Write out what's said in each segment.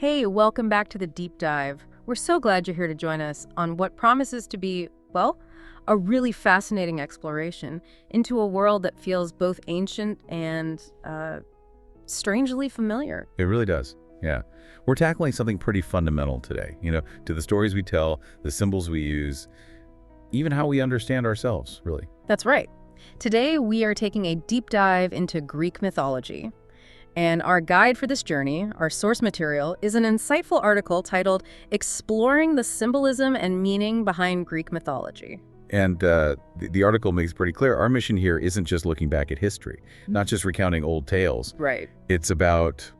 Hey, welcome back to the Deep Dive. We're so glad you're here to join us on what promises to be, well, a really fascinating exploration into a world that feels both ancient and strangely familiar. It really does. Yeah. We're tackling something pretty fundamental today, to the stories we tell, the symbols we use, even how we understand ourselves, really. That's right. Today, we are taking a deep dive into Greek mythology. And our guide for this journey, our source material, is an insightful article titled Exploring the Symbolism and Meaning Behind Greek Mythology. And the article makes pretty clear our mission here isn't just looking back at history, not just recounting old tales. Right. It's about,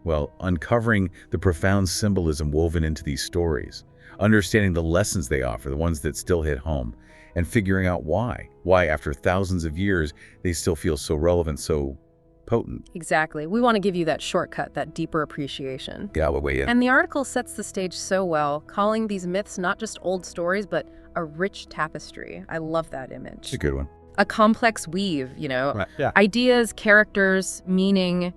uncovering the profound symbolism woven into these stories, understanding the lessons they offer, the ones that still hit home, and figuring out why. Why, after thousands of years, they still feel so relevant, so potent. Exactly. We want to give you that shortcut, that deeper appreciation. Yeah, we'll weigh in. And the article sets the stage so well, calling these myths not just old stories, but a rich tapestry. I love that image. It's a good one. A complex weave, Right. Yeah. Ideas, characters, meaning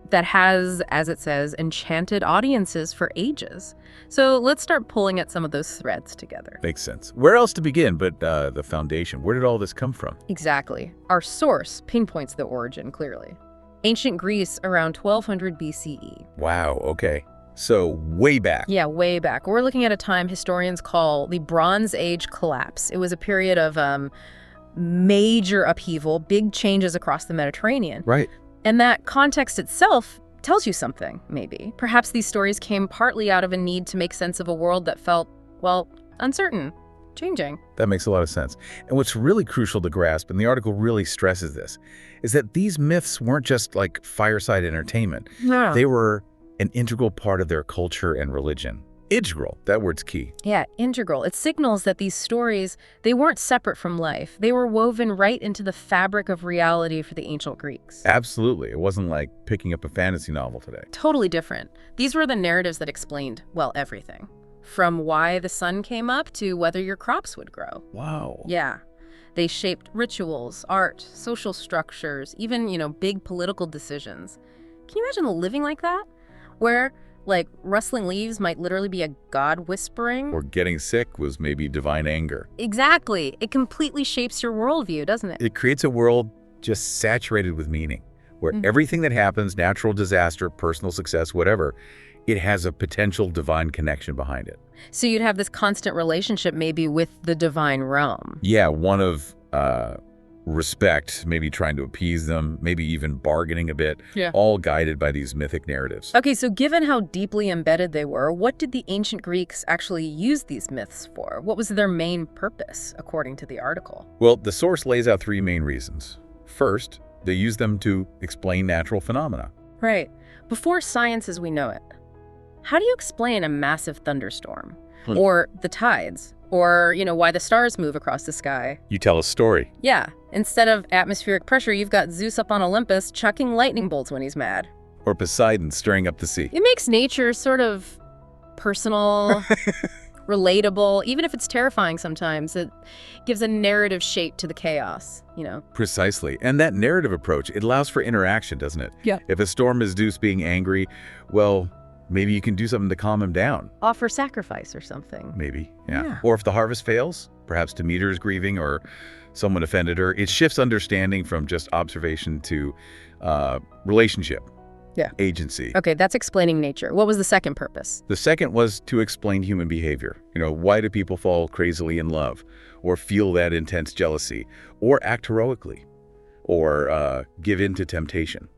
that has, as it says, enchanted audiences for ages. So let's start pulling at some of those threads together. Makes sense. Where else to begin but the foundation? Where did all this come from? Exactly. Our source pinpoints the origin clearly. Ancient Greece around 1200 BCE. Wow, okay. So way back. Yeah, way back. We're looking at a time historians call the Bronze Age collapse. It was a period of major upheaval, big changes across the Mediterranean. Right. And that context itself tells you something, maybe. Perhaps these stories came partly out of a need to make sense of a world that felt, uncertain, changing. That makes a lot of sense. And what's really crucial to grasp, and the article really stresses this, is that these myths weren't just like fireside entertainment. Yeah. They were an integral part of their culture and religion. Integral, that word's key. Yeah, integral. It signals that these stories, they weren't separate from life. They were woven right into the fabric of reality for the ancient Greeks. Absolutely. It wasn't like picking up a fantasy novel today. Totally different. These were the narratives that explained, everything. From why the sun came up to whether your crops would grow. Wow. Yeah. They shaped rituals, art, social structures, even, big political decisions. Can you imagine living like that? Where, rustling leaves might literally be a god whispering? Or getting sick was maybe divine anger. Exactly. It completely shapes your worldview, doesn't it? It creates a world just saturated with meaning, where everything that happens, natural disaster, personal success, whatever, it has a potential divine connection behind it. So you'd have this constant relationship maybe with the divine realm. Yeah, one of respect, maybe trying to appease them, maybe even bargaining a bit, all guided by these mythic narratives. Okay, so given how deeply embedded they were, what did the ancient Greeks actually use these myths for? What was their main purpose, according to the article? Well, the source lays out three main reasons. First, they used them to explain natural phenomena. Right. Before science as we know it, how do you explain a massive thunderstorm? Or the tides? Or, why the stars move across the sky? You tell a story. Yeah. Instead of atmospheric pressure, you've got Zeus up on Olympus chucking lightning bolts when he's mad. Or Poseidon stirring up the sea. It makes nature sort of personal, relatable, even if it's terrifying sometimes. It gives a narrative shape to the chaos, Precisely. And that narrative approach, it allows for interaction, doesn't it? Yeah. If a storm is Zeus being angry, maybe you can do something to calm him down. Offer sacrifice or something. Maybe, yeah. Or if the harvest fails, perhaps Demeter is grieving or someone offended her. It shifts understanding from just observation to relationship. Yeah. Agency. Okay, that's explaining nature. What was the second purpose? The second was to explain human behavior. Why do people fall crazily in love or feel that intense jealousy or act heroically or give in to temptation?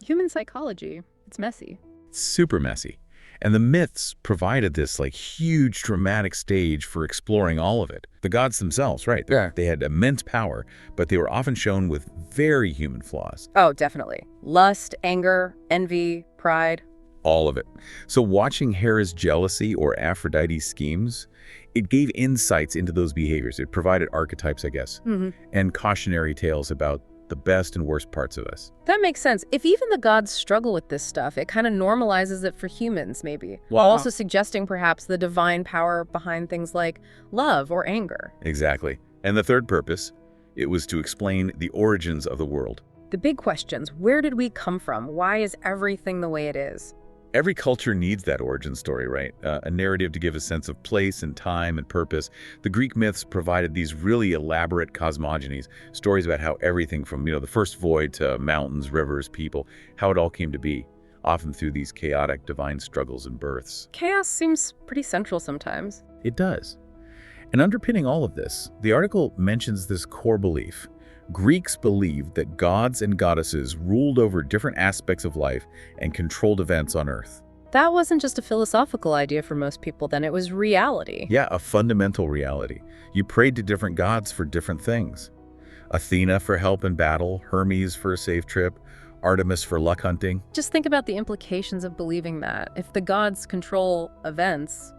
Human psychology. It's messy. Super messy. And the myths provided this huge dramatic stage for exploring all of it. The gods themselves, right? Yeah. They had immense power, but they were often shown with very human flaws. Oh, definitely. Lust, anger, envy, pride. All of it. So watching Hera's jealousy or Aphrodite's schemes, it gave insights into those behaviors. It provided archetypes, I guess, and cautionary tales about the best and worst parts of us. That makes sense. If even the gods struggle with this stuff, it kind of normalizes it for humans, maybe. Wow. While also suggesting perhaps the divine power behind things like love or anger. Exactly. And the third purpose, it was to explain the origins of the world. The big questions, where did we come from? Why is everything the way it is? Every culture needs that origin story, right? A narrative to give a sense of place and time and purpose. The Greek myths provided these really elaborate cosmogonies, stories about how everything from, the first void to mountains, rivers, people, how it all came to be, often through these chaotic divine struggles and births. Chaos seems pretty central sometimes. It does. And underpinning all of this, the article mentions this core belief. Greeks believed that gods and goddesses ruled over different aspects of life and controlled events on Earth. That wasn't just a philosophical idea for most people then, it was reality. Yeah, a fundamental reality. You prayed to different gods for different things. Athena for help in battle, Hermes for a safe trip, Artemis for luck hunting. Just think about the implications of believing that. If the gods control events,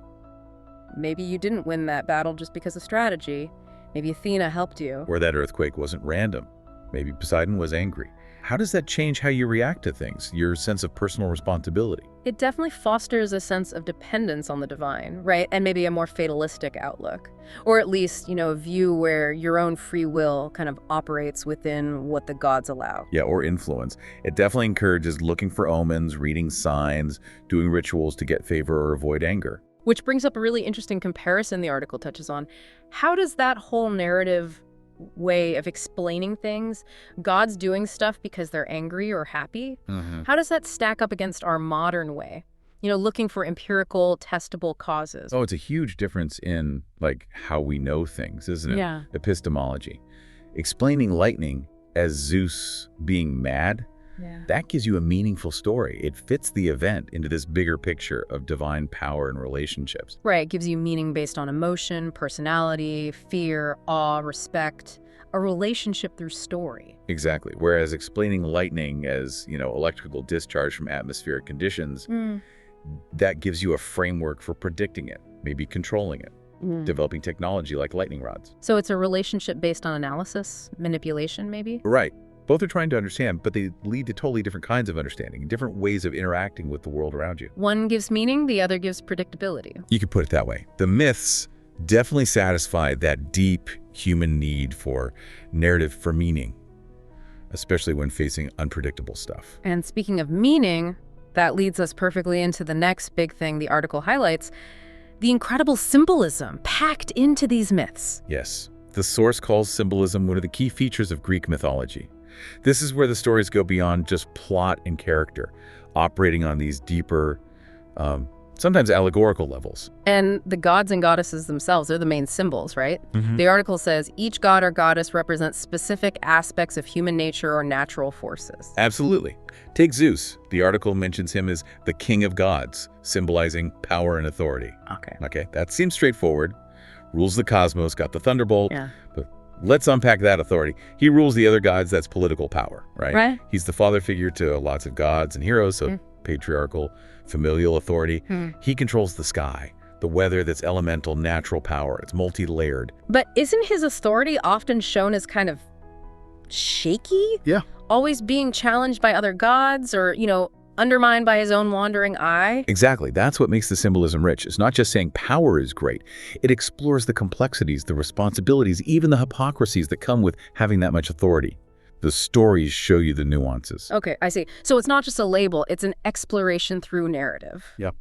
maybe you didn't win that battle just because of strategy. Maybe Athena helped you. Or that earthquake wasn't random. Maybe Poseidon was angry. How does that change how you react to things, your sense of personal responsibility? It definitely fosters a sense of dependence on the divine, right? And maybe a more fatalistic outlook. Or at least, a view where your own free will kind of operates within what the gods allow. Yeah, or influence. It definitely encourages looking for omens, reading signs, doing rituals to get favor or avoid anger. Which brings up a really interesting comparison the article touches on. How does that whole narrative way of explaining things, gods doing stuff because they're angry or happy, how does that stack up against our modern way? Looking for empirical, testable causes. Oh, it's a huge difference in, how we know things, isn't it? Yeah. Epistemology. Explaining lightning as Zeus being mad, that gives you a meaningful story. It fits the event into this bigger picture of divine power and relationships. Right, it gives you meaning based on emotion, personality, fear, awe, respect, a relationship through story. Exactly. Whereas explaining lightning as, electrical discharge from atmospheric conditions, that gives you a framework for predicting it, maybe controlling it, developing technology like lightning rods. So it's a relationship based on analysis, manipulation, maybe? Right. Both are trying to understand, but they lead to totally different kinds of understanding, different ways of interacting with the world around you. One gives meaning, the other gives predictability. You could put it that way. The myths definitely satisfy that deep human need for narrative, for meaning, especially when facing unpredictable stuff. And speaking of meaning, that leads us perfectly into the next big thing the article highlights, the incredible symbolism packed into these myths. Yes. The source calls symbolism one of the key features of Greek mythology. This is where the stories go beyond just plot and character, operating on these deeper, sometimes allegorical levels. And the gods and goddesses themselves are the main symbols, right? The article says each god or goddess represents specific aspects of human nature or natural forces. Absolutely. Take Zeus. The article mentions him as the king of gods, symbolizing power and authority. Okay, that seems straightforward. Rules the cosmos, got the thunderbolt. Yeah. But let's unpack that authority. He rules the other gods, that's political power, right? Right. He's the father figure to lots of gods and heroes, so patriarchal, familial authority. He controls the sky, the weather that's elemental, natural power. It's multi-layered. But isn't his authority often shown as kind of shaky? Yeah. Always being challenged by other gods or, undermined by his own wandering eye? Exactly. That's what makes the symbolism rich. It's not just saying power is great. It explores the complexities, the responsibilities, even the hypocrisies that come with having that much authority. The stories show you the nuances. Okay, I see. So it's not just a label, it's an exploration through narrative. Yep.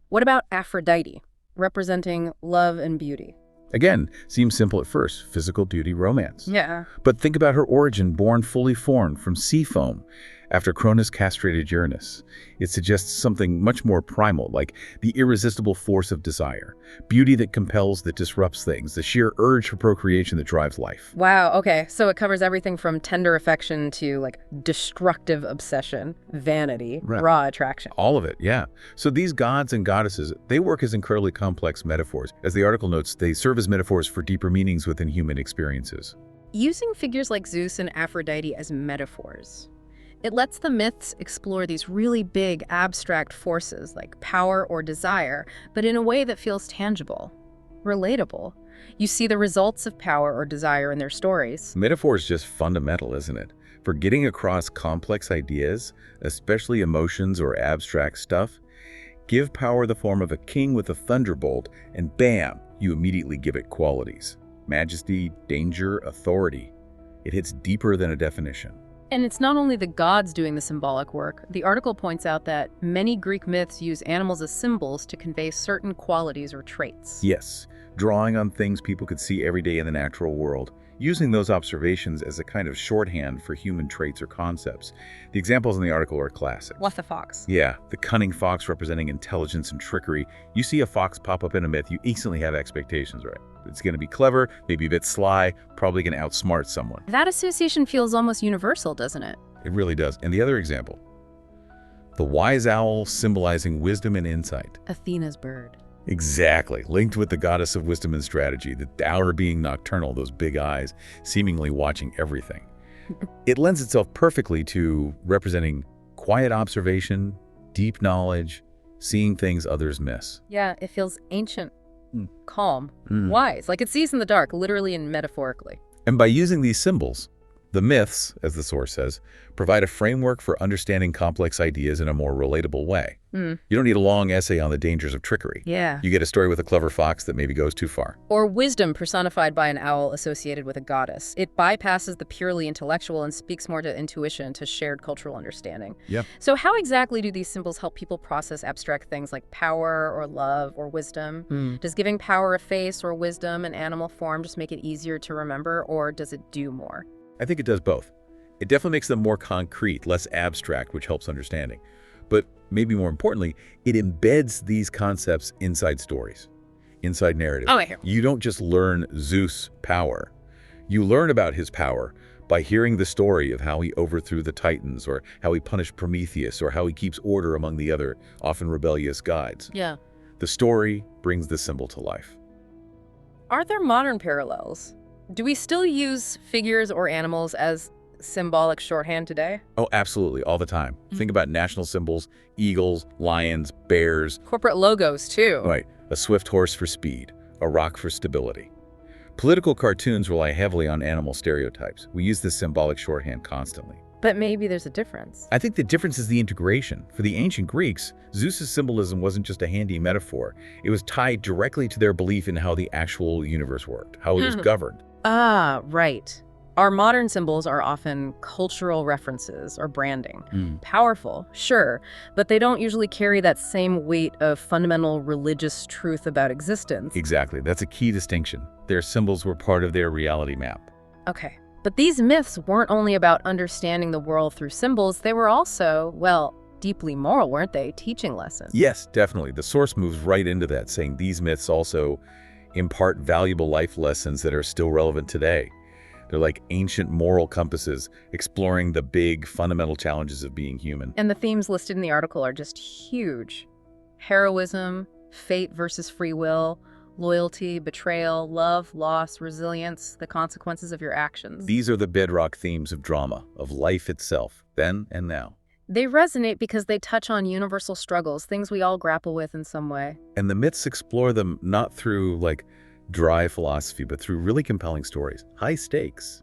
What about Aphrodite, representing love and beauty? Again, seems simple at first, physical beauty, romance. Yeah. But think about her origin, born fully formed from sea foam after Cronus castrated Uranus. It suggests something much more primal, like the irresistible force of desire, beauty that compels, that disrupts things, the sheer urge for procreation that drives life. Wow, okay. So it covers everything from tender affection to destructive obsession, vanity, raw attraction. All of it, yeah. So these gods and goddesses, they work as incredibly complex metaphors. As the article notes, they serve as metaphors for deeper meanings within human experiences. Using figures like Zeus and Aphrodite as metaphors, it lets the myths explore these really big, abstract forces like power or desire, but in a way that feels tangible, relatable. You see the results of power or desire in their stories. Metaphor is just fundamental, isn't it? For getting across complex ideas, especially emotions or abstract stuff, give power the form of a king with a thunderbolt, and bam, you immediately give it qualities. Majesty, danger, authority. It hits deeper than a definition. And it's not only the gods doing the symbolic work. The article points out that many Greek myths use animals as symbols to convey certain qualities or traits. Yes, drawing on things people could see every day in the natural world, using those observations as a kind of shorthand for human traits or concepts. The examples in the article are classic. What the fox? Yeah, the cunning fox representing intelligence and trickery. You see a fox pop up in a myth, you instantly have expectations, right? It's going to be clever, maybe a bit sly, probably going to outsmart someone. That association feels almost universal, doesn't it? It really does. And the other example, the wise owl symbolizing wisdom and insight. Athena's bird. Exactly, linked with the goddess of wisdom and strategy, the owl being nocturnal, those big eyes, seemingly watching everything. It lends itself perfectly to representing quiet observation, deep knowledge, seeing things others miss. Yeah, it feels ancient, calm, wise, like it sees in the dark, literally and metaphorically. And by using these symbols, the myths, as the source says, provide a framework for understanding complex ideas in a more relatable way. You don't need a long essay on the dangers of trickery. Yeah. You get a story with a clever fox that maybe goes too far. Or wisdom personified by an owl associated with a goddess. It bypasses the purely intellectual and speaks more to intuition, to shared cultural understanding. Yep. So how exactly do these symbols help people process abstract things like power or love or wisdom? Does giving power a face or wisdom in animal form just make it easier to remember, or does it do more? I think it does both. It definitely makes them more concrete, less abstract, which helps understanding. But maybe more importantly, it embeds these concepts inside stories, inside narrative. Oh, I hear. You don't just learn Zeus' power. You learn about his power by hearing the story of how he overthrew the Titans, or how he punished Prometheus, or how he keeps order among the other, often rebellious gods. Yeah. The story brings the symbol to life. Are there modern parallels? Do we still use figures or animals as symbolic shorthand today? Oh, absolutely, all the time. Think about national symbols, eagles, lions, bears. Corporate logos, too. Right, a swift horse for speed, a rock for stability. Political cartoons rely heavily on animal stereotypes. We use this symbolic shorthand constantly. But maybe there's a difference. I think the difference is the integration. For the ancient Greeks, Zeus's symbolism wasn't just a handy metaphor. It was tied directly to their belief in how the actual universe worked, how it was governed. Ah, right. Our modern symbols are often cultural references or branding. Powerful, sure, but they don't usually carry that same weight of fundamental religious truth about existence. Exactly, that's a key distinction. Their symbols were part of their reality map. Okay, but these myths weren't only about understanding the world through symbols, they were also, well, deeply moral, weren't they? Teaching lessons. Yes, definitely. The source moves right into that, saying these myths also impart valuable life lessons that are still relevant today. They're like ancient moral compasses, exploring the big, fundamental challenges of being human. And the themes listed in the article are just huge. Heroism, fate versus free will, loyalty, betrayal, love, loss, resilience, the consequences of your actions. These are the bedrock themes of drama, of life itself, then and now. They resonate because they touch on universal struggles, things we all grapple with in some way. And the myths explore them not through, like, dry philosophy, but through really compelling stories. High stakes,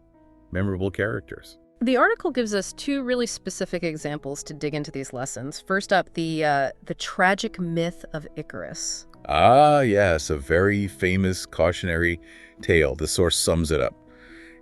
memorable characters. The article gives us two really specific examples to dig into these lessons. First up, the tragic myth of Icarus. Ah, yes, a very famous cautionary tale. The source sums it up.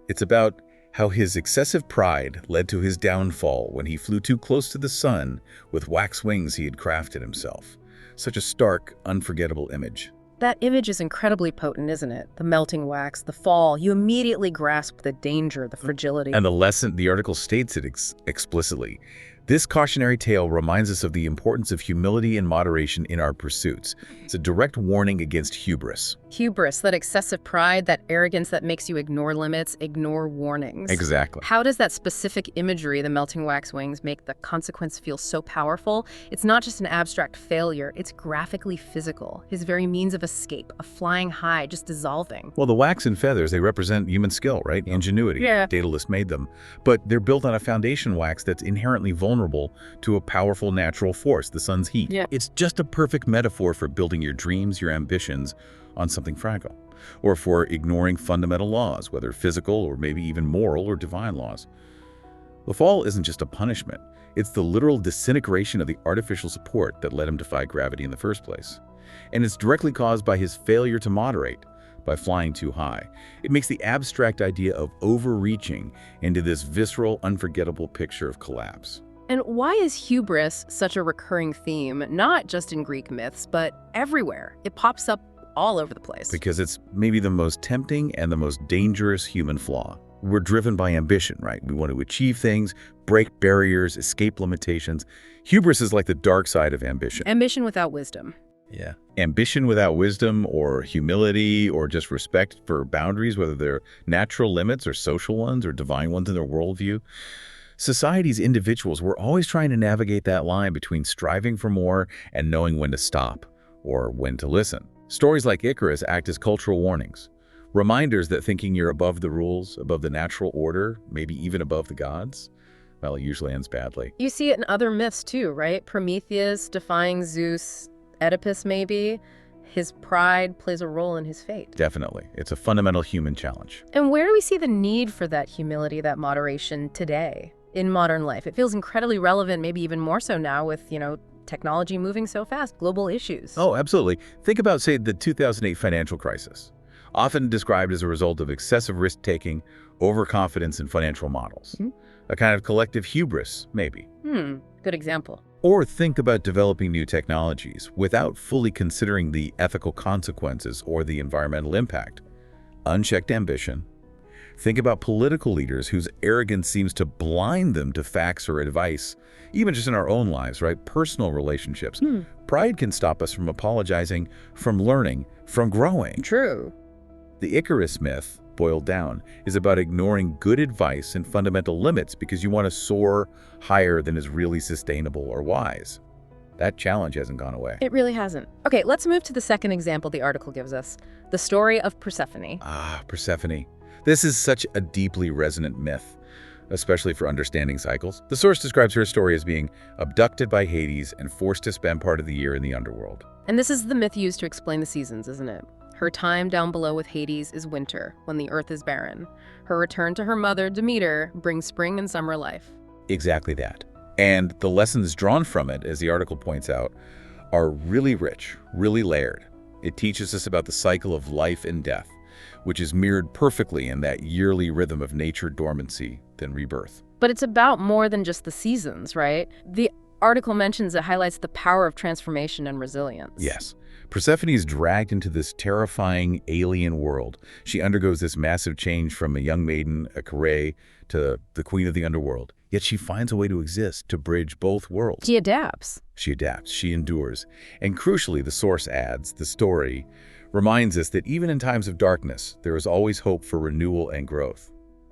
It's about how his excessive pride led to his downfall when he flew too close to the sun with wax wings he had crafted himself. Such a stark, unforgettable image. That image is incredibly potent, isn't it? The melting wax, the fall. You immediately grasp the danger, the fragility. And the article states it explicitly. This cautionary tale reminds us of the importance of humility and moderation in our pursuits. It's a direct warning against hubris. Hubris, that excessive pride, that arrogance that makes you ignore limits, ignore warnings. Exactly. How does that specific imagery, the melting wax wings, make the consequence feel so powerful? It's not just an abstract failure, it's graphically physical. His very means of escape, a flying high, just dissolving. Well, the wax and feathers, they represent human skill, right? Ingenuity. Yeah. Daedalus made them. But they're built on a foundation wax that's inherently vulnerable to a powerful natural force, the sun's heat. Yeah. It's just a perfect metaphor for building your dreams, your ambitions on something fragile, or for ignoring fundamental laws, whether physical or maybe even moral or divine laws. The fall isn't just a punishment. It's the literal disintegration of the artificial support that let him defy gravity in the first place. And it's directly caused by his failure to moderate, by flying too high. It makes the abstract idea of overreaching into this visceral, unforgettable picture of collapse. And why is hubris such a recurring theme, not just in Greek myths, but everywhere? It pops up all over the place. Because it's maybe the most tempting and the most dangerous human flaw. We're driven by ambition, right? We want to achieve things, break barriers, escape limitations. Hubris is like the dark side of ambition. Ambition without wisdom. Yeah. Ambition without wisdom or humility or just respect for boundaries, whether they're natural limits or social ones or divine ones in their worldview. Society's individuals, we're always trying to navigate that line between striving for more and knowing when to stop or when to listen. Stories like Icarus act as cultural warnings, reminders that thinking you're above the rules, above the natural order, maybe even above the gods, well, it usually ends badly. You see it in other myths too, right? Prometheus defying Zeus, Oedipus maybe. His pride plays a role in his fate. Definitely. It's a fundamental human challenge. And where do we see the need for that humility, that moderation today in modern life? It feels incredibly relevant, maybe even more so now with, technology moving so fast, global issues. Oh, absolutely. Think about, say, the 2008 financial crisis, often described as a result of excessive risk-taking, overconfidence in financial models. A kind of collective hubris, maybe. Good example. Or think about developing new technologies without fully considering the ethical consequences or the environmental impact. Unchecked ambition. Think about political leaders whose arrogance seems to blind them to facts or advice, even just in our own lives, right? Personal relationships. Pride can stop us from apologizing, from learning, from growing. True. The Icarus myth, boiled down, is about ignoring good advice and fundamental limits because you want to soar higher than is really sustainable or wise. That challenge hasn't gone away. It really hasn't. Okay, let's move to the second example the article gives us, the story of Persephone. Persephone. This is such a deeply resonant myth, especially for understanding cycles. The source describes her story as being abducted by Hades and forced to spend part of the year in the underworld. And this is the myth used to explain the seasons, isn't it? Her time down below with Hades is winter, when the earth is barren. Her return to her mother, Demeter, brings spring and summer life. Exactly that. And the lessons drawn from it, as the article points out, are really rich, really layered. It teaches us about the cycle of life and death, which is mirrored perfectly in that yearly rhythm of nature dormancy, then rebirth. But it's about more than just the seasons, right? The article mentions it highlights the power of transformation and resilience. Yes. Persephone is dragged into this terrifying alien world. She undergoes this massive change from a young maiden, a Kare, to the queen of the underworld. Yet she finds a way to exist, to bridge both worlds. She adapts. She adapts, she endures. And crucially, the source adds, the story reminds us that even in times of darkness, there is always hope for renewal and growth.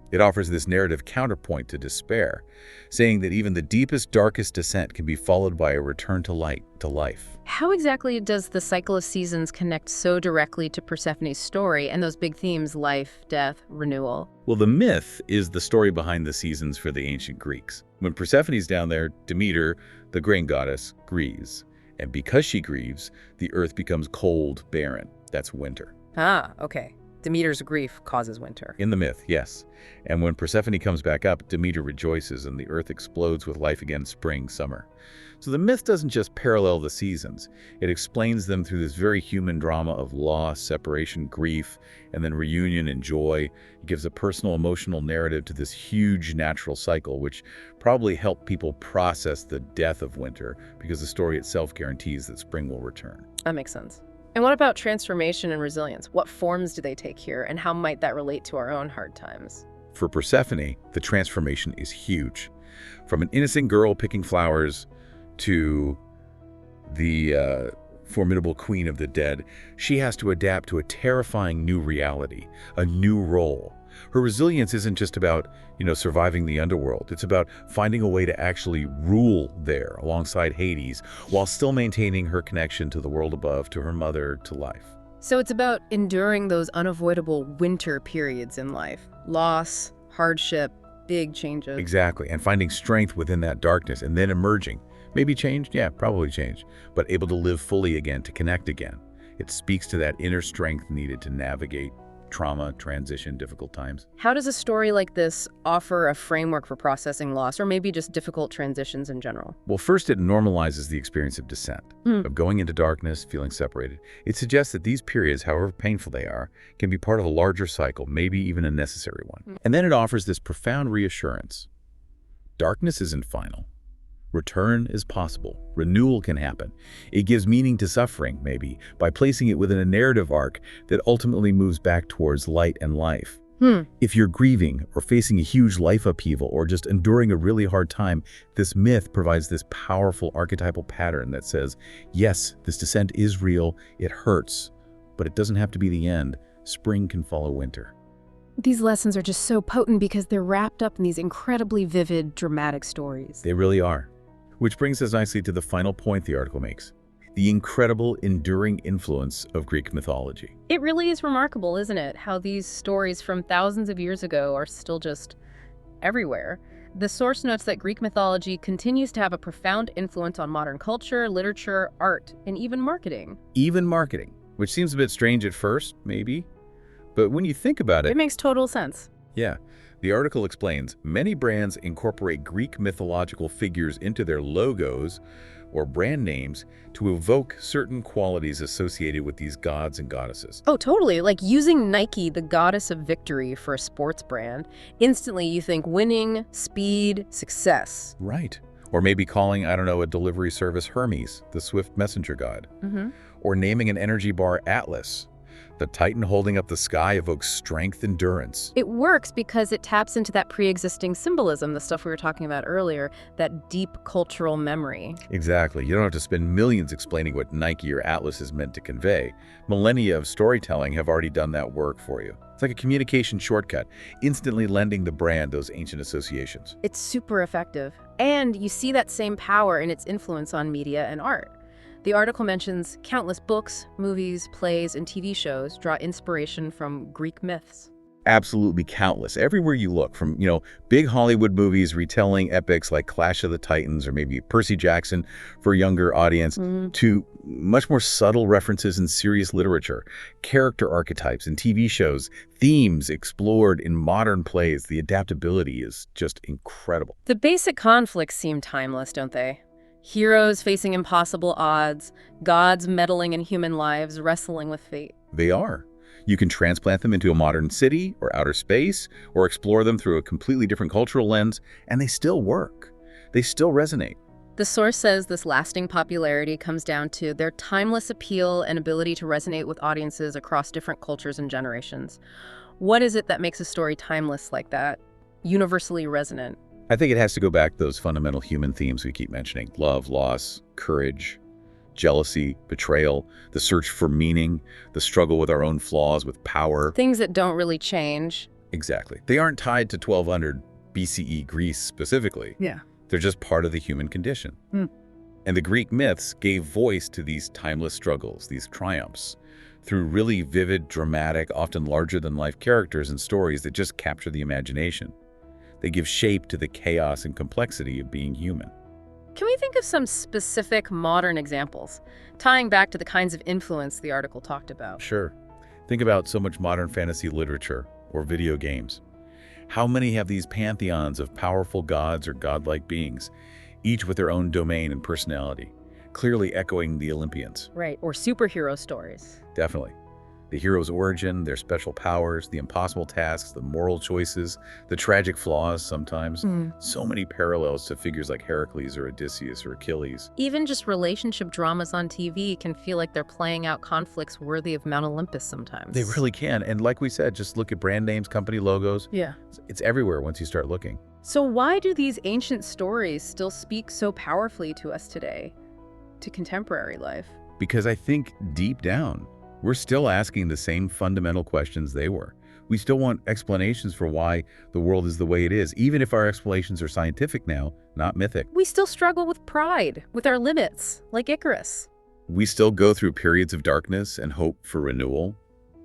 It offers this narrative counterpoint to despair, saying that even the deepest, darkest descent can be followed by a return to light, to life. How exactly does the cycle of seasons connect so directly to Persephone's story and those big themes, life, death, renewal? Well, the myth is the story behind the seasons for the ancient Greeks. When Persephone's down there, Demeter, the grain goddess, grieves. And because she grieves, the earth becomes cold, barren. That's winter. Okay. Demeter's grief causes winter. In the myth, yes. And when Persephone comes back up, Demeter rejoices and the earth explodes with life again, spring, summer. So the myth doesn't just parallel the seasons. It explains them through this very human drama of loss, separation, grief, and then reunion and joy. It gives a personal, emotional narrative to this huge natural cycle, which probably helped people process the death of winter because the story itself guarantees that spring will return. That makes sense. And what about transformation and resilience? What forms do they take here, and how might that relate to our own hard times? For Persephone, the transformation is huge. From an innocent girl picking flowers to the formidable queen of the dead, she has to adapt to a terrifying new reality, a new role. Her resilience isn't just about, surviving the underworld. It's about finding a way to actually rule there alongside Hades while still maintaining her connection to the world above, to her mother, to life. So it's about enduring those unavoidable winter periods in life. Loss, hardship, big changes. Exactly, and finding strength within that darkness and then emerging. Maybe changed? Yeah, probably changed. But able to live fully again, to connect again. It speaks to that inner strength needed to navigate trauma, transition, difficult times. How does a story like this offer a framework for processing loss, or maybe just difficult transitions in general? Well, first, it normalizes the experience of descent, of going into darkness, feeling separated. It suggests that these periods, however painful they are, can be part of a larger cycle, maybe even a necessary one. And then it offers this profound reassurance. Darkness isn't final. Return is possible. Renewal can happen. It gives meaning to suffering, maybe, by placing it within a narrative arc that ultimately moves back towards light and life. If you're grieving or facing a huge life upheaval or just enduring a really hard time, this myth provides this powerful archetypal pattern that says, yes, this descent is real, it hurts, but it doesn't have to be the end. Spring can follow winter. These lessons are just so potent because they're wrapped up in these incredibly vivid, dramatic stories. They really are. Which brings us nicely to the final point the article makes. The incredible, enduring influence of Greek mythology. It really is remarkable, isn't it, how these stories from thousands of years ago are still just everywhere. The source notes that Greek mythology continues to have a profound influence on modern culture, literature, art, and even marketing. Even marketing, which seems a bit strange at first, maybe. But when you think about It makes total sense. yeah, the article explains many brands incorporate Greek mythological figures into their logos or brand names to evoke certain qualities associated with these gods and goddesses. Oh, totally. Like using Nike, the goddess of victory, for a sports brand. Instantly, you think winning, speed, success. Right. Or maybe calling, I don't know, a delivery service Hermes, the swift messenger god. Or naming an energy bar Atlas. The Titan holding up the sky evokes strength, endurance. It works because it taps into that pre-existing symbolism, the stuff we were talking about earlier, that deep cultural memory. Exactly. You don't have to spend millions explaining what Nike or Atlas is meant to convey. Millennia of storytelling have already done that work for you. It's like a communication shortcut, instantly lending the brand those ancient associations. It's super effective. And you see that same power in its influence on media and art. The article mentions countless books, movies, plays, and TV shows draw inspiration from Greek myths. Absolutely countless. Everywhere you look, from, big Hollywood movies retelling epics like Clash of the Titans or maybe Percy Jackson for a younger audience, to much more subtle references in serious literature, character archetypes in TV shows, themes explored in modern plays. The adaptability is just incredible. The basic conflicts seem timeless, don't they? Heroes facing impossible odds, gods meddling in human lives, wrestling with fate. They are. You can transplant them into a modern city or outer space, or explore them through a completely different cultural lens, and they still work. They still resonate. The source says this lasting popularity comes down to their timeless appeal and ability to resonate with audiences across different cultures and generations. What is it that makes a story timeless like that, universally resonant? I think it has to go back to those fundamental human themes we keep mentioning: love, loss, courage, jealousy, betrayal, the search for meaning, the struggle with our own flaws, with power. Things that don't really change. Exactly. They aren't tied to 1200 BCE Greece specifically. Yeah. They're just part of the human condition. And the Greek myths gave voice to these timeless struggles, these triumphs, through really vivid, dramatic, often larger-than-life characters and stories that just capture the imagination. They give shape to the chaos and complexity of being human. Can we think of some specific modern examples, tying back to the kinds of influence the article talked about? Sure. Think about so much modern fantasy literature or video games. How many have these pantheons of powerful gods or godlike beings, each with their own domain and personality, clearly echoing the Olympians? Right, or superhero stories. Definitely. The hero's origin, their special powers, the impossible tasks, the moral choices, the tragic flaws sometimes. So many parallels to figures like Heracles or Odysseus or Achilles. Even just relationship dramas on TV can feel like they're playing out conflicts worthy of Mount Olympus sometimes. They really can. And like we said, just look at brand names, company logos. Yeah. It's everywhere once you start looking. So why do these ancient stories still speak so powerfully to us today, to contemporary life? Because I think deep down, we're still asking the same fundamental questions they were. We still want explanations for why the world is the way it is, even if our explanations are scientific now, not mythic. We still struggle with pride, with our limits, like Icarus. We still go through periods of darkness and hope for renewal.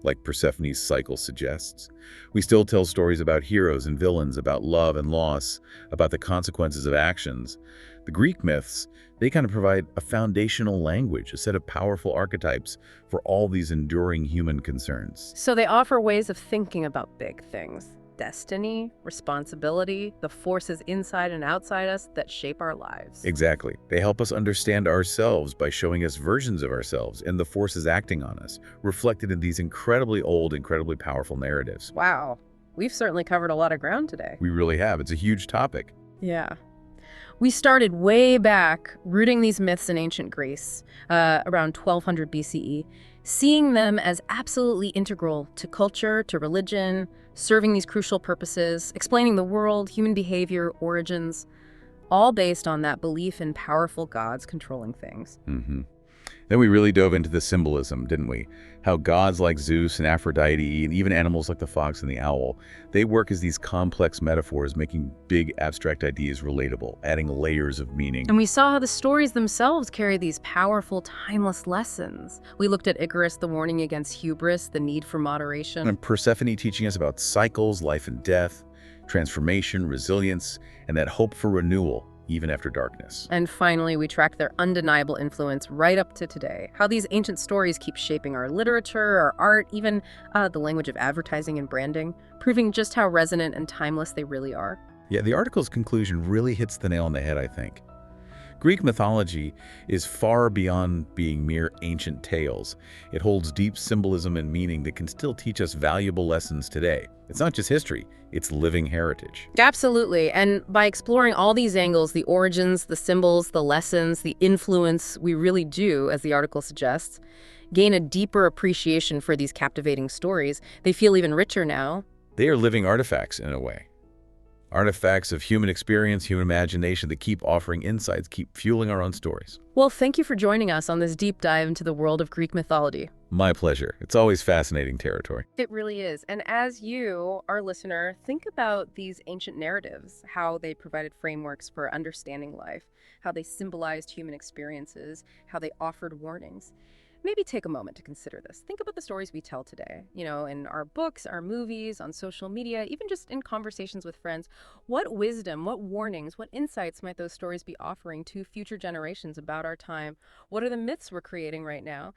like Persephone's cycle suggests. We still tell stories about heroes and villains, about love and loss, about the consequences of actions. The Greek myths, they kind of provide a foundational language, a set of powerful archetypes for all these enduring human concerns. So they offer ways of thinking about big things. Destiny, responsibility, the forces inside and outside us that shape our lives. Exactly. They help us understand ourselves by showing us versions of ourselves and the forces acting on us, reflected in these incredibly old, incredibly powerful narratives. Wow, we've certainly covered a lot of ground today. We really have. It's a huge topic. Yeah. We started way back rooting these myths in ancient Greece, around 1200 BCE, seeing them as absolutely integral to culture, to religion, serving these crucial purposes, explaining the world, human behavior, origins, all based on that belief in powerful gods controlling things. Then we really dove into the symbolism, didn't we? How gods like Zeus and Aphrodite, and even animals like the fox and the owl, they work as these complex metaphors, making big abstract ideas relatable, adding layers of meaning. And we saw how the stories themselves carry these powerful, timeless lessons. We looked at Icarus, the warning against hubris, the need for moderation. And Persephone teaching us about cycles, life and death, transformation, resilience, and that hope for renewal, even after darkness. And finally, we tracked their undeniable influence right up to today. How these ancient stories keep shaping our literature, our art, even the language of advertising and branding, proving just how resonant and timeless they really are. Yeah, the article's conclusion really hits the nail on the head, I think. Greek mythology is far beyond being mere ancient tales. It holds deep symbolism and meaning that can still teach us valuable lessons today. It's not just history, it's living heritage. Absolutely. And by exploring all these angles, the origins, the symbols, the lessons, the influence, we really do, as the article suggests, gain a deeper appreciation for these captivating stories. They feel even richer now. They are living artifacts in a way. Artifacts of human experience, human imagination that keep offering insights, keep fueling our own stories. Well, thank you for joining us on this deep dive into the world of Greek mythology. My pleasure. It's always fascinating territory. It really is. And as you, our listener, think about these ancient narratives, how they provided frameworks for understanding life, how they symbolized human experiences, how they offered warnings. Maybe take a moment to consider this. Think about the stories we tell today, in our books, our movies, on social media, even just in conversations with friends. What wisdom, what warnings, what insights might those stories be offering to future generations about our time? What are the myths we're creating right now?